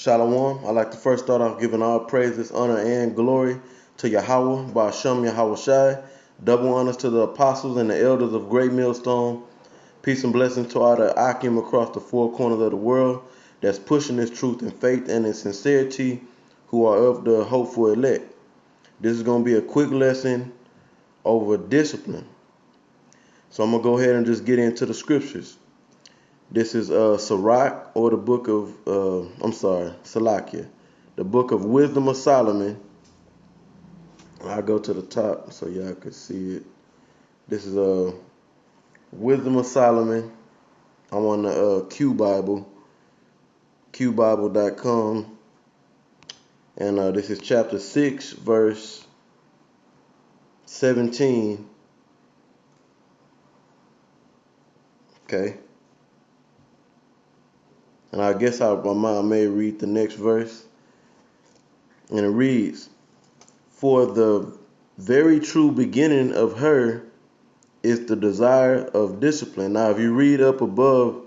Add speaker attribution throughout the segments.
Speaker 1: Shalom. I'd like to first start off giving all praises, honor, and glory to Yahweh, Ba'ashem Yahweh Shai. Double honors to the apostles and the elders of Great Millstone. Peace and blessings to all the Akim across the four corners of the world that's pushing this truth in faith and in sincerity, who are of the hopeful elect. This is going to be a quick lesson over discipline. So I'm going to go ahead and just get into the scriptures. This is Sirach, or the book of, Salakia, the book of Wisdom of Solomon. I'll go to the top so y'all can see it. This is Wisdom of Solomon. I'm on the Q Bible, qbible.com. And this is chapter 6, verse 17. Okay. And I guess I may read the next verse. And it reads, "For the very true beginning of her is the desire of discipline." Now, if you read up above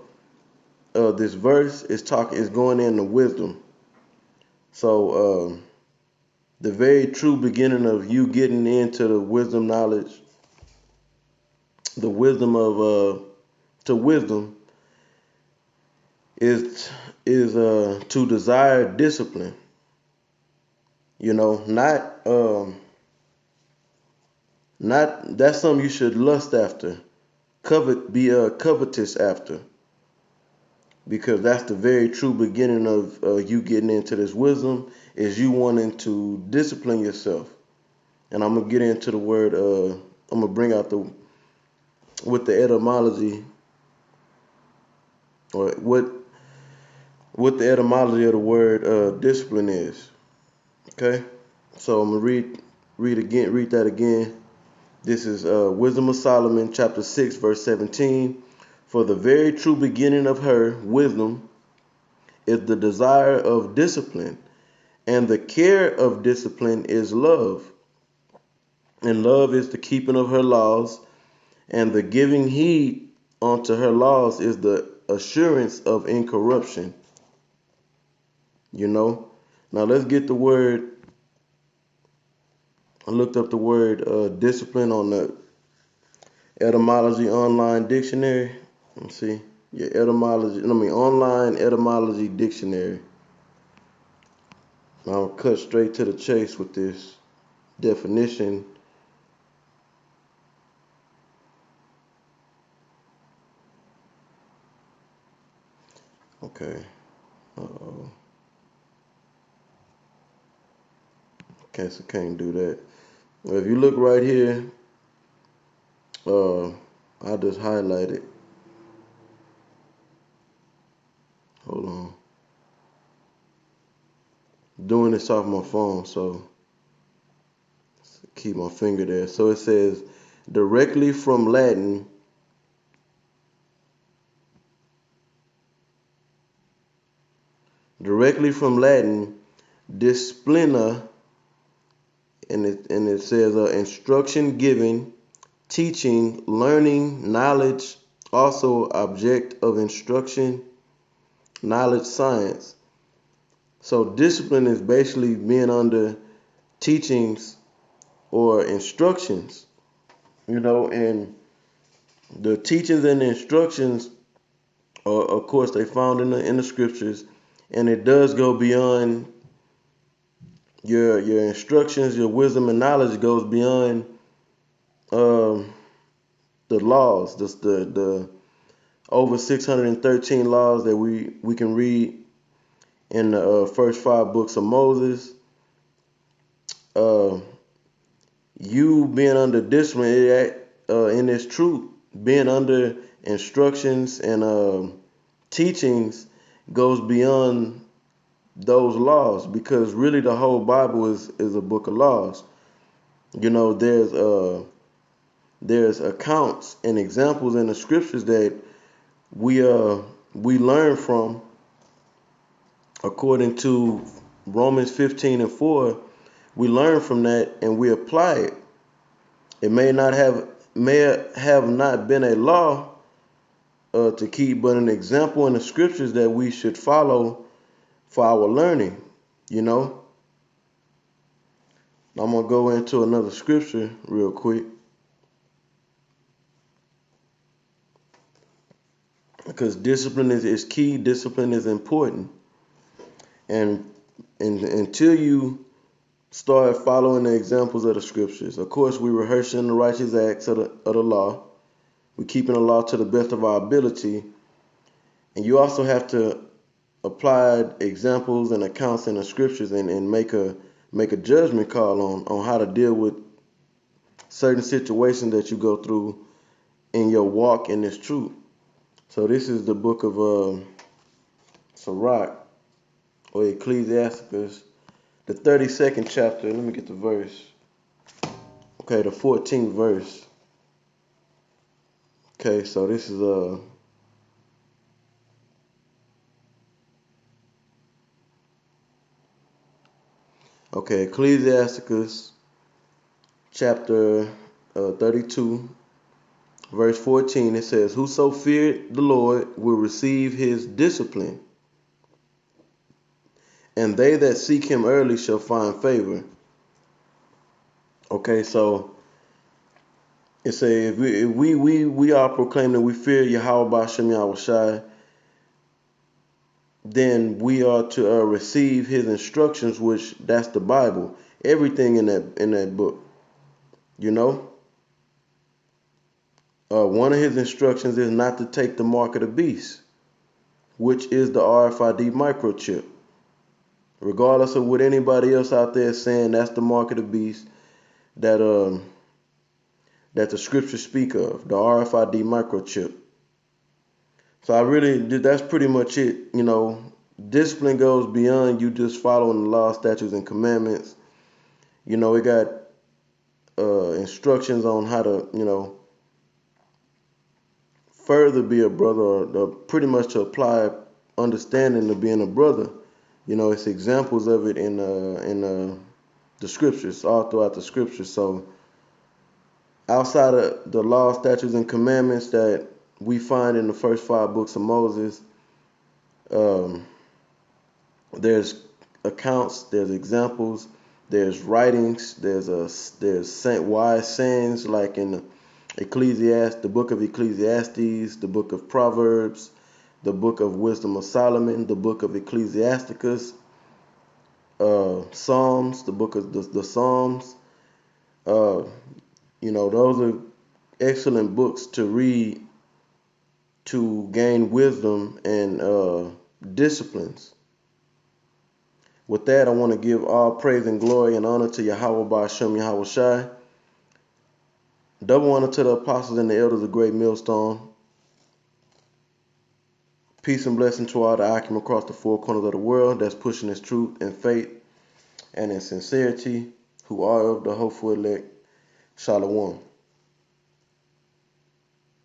Speaker 1: this verse, it's going into wisdom. So the very true beginning of you getting into the wisdom knowledge, the wisdom of to wisdom is to desire discipline. You know, not that's something you should lust after, be covetous after, because that's the very true beginning of you getting into this wisdom, is you wanting to discipline yourself. And I'm gonna get into the word. I'm gonna bring out with the etymology, or what the etymology of the word discipline is. Okay, so I'm gonna read that again. This is Wisdom of Solomon, chapter 6, verse 17. "For the very true beginning of her, wisdom, is the desire of discipline, and the care of discipline is love. And love is the keeping of her laws, and the giving heed unto her laws is the assurance of incorruption." You know? Now let's get the word. I looked up the word discipline on the etymology online dictionary. Let's see. Yeah, online etymology dictionary. I'll cut straight to the chase with this definition. Okay. Uh-oh. Okay, so can't do that. Well, if you look right here, I'll just highlight it. Hold on. Doing this off my phone, so keep my finger there. So it says, directly from Latin, disciplina, and it says instruction giving, teaching, learning, knowledge, also object of instruction, knowledge, science. So discipline is basically being under teachings or instructions, and the teachings and the instructions are, of course, they found in the scriptures, and it does go beyond your instructions. Your wisdom and knowledge goes beyond the laws, the over 613 laws that we can read in the first 5 books of Moses. You being under discipline in this truth, being under instructions and teachings goes beyond those laws, because really the whole Bible is a book of laws. There's accounts and examples in the scriptures that we learn from, according to Romans 15:4. We learn from that and we apply it. It may have not been a law to keep, but an example in the scriptures that we should follow for our learning, you know. I'm going to go into another scripture real quick, because discipline is key. Discipline is important. And until you start following the examples of the scriptures, of course, we're rehearsing the righteous acts of the law. We're keeping the law to the best of our ability. And you also have to apply examples and accounts in the scriptures and make a judgment call on how to deal with certain situations that you go through in your walk in this truth. So this is the book of Sirach, or Ecclesiasticus, the 32nd chapter. Let me get the verse. Okay, the 14th verse. Okay, so this is Ecclesiasticus chapter 32, verse 14. It says, "Whoso feared the Lord will receive his discipline, and they that seek him early shall find favor." Okay, so it says, if we are proclaiming that we fear Yahweh Ba'ashem Yahushai, then we are to receive his instructions, which that's the Bible. Everything in that book, you know. One of his instructions is not to take the mark of the beast, which is the RFID microchip. Regardless of what anybody else out there is saying, that's the mark of the beast that the scriptures speak of, the RFID microchip. So that's pretty much it. You know, discipline goes beyond you just following the law, statutes, and commandments. You know, it got instructions on how to, you know, further be a brother, or pretty much to apply understanding to being a brother. You know, it's examples of it in the scriptures, all throughout the scriptures. So outside of the law, statutes, and commandments that we find in the first 5 books of Moses, there's accounts, there's examples, there's writings, there's wise sayings like in the book of Ecclesiastes, the book of Proverbs, the book of Wisdom of Solomon, the book of Ecclesiasticus, Psalms, the book of the Psalms. You know, those are excellent books to read to gain wisdom and disciplines. With that, I want to give all praise and glory and honor to Yahweh Ba'ashem Yahushai. Double honor to the apostles and the elders of Great Millstone. Peace and blessing to all the Akim across the 4 corners of the world that's pushing this truth in faith and in sincerity, who are of the hopeful elect. Shalom.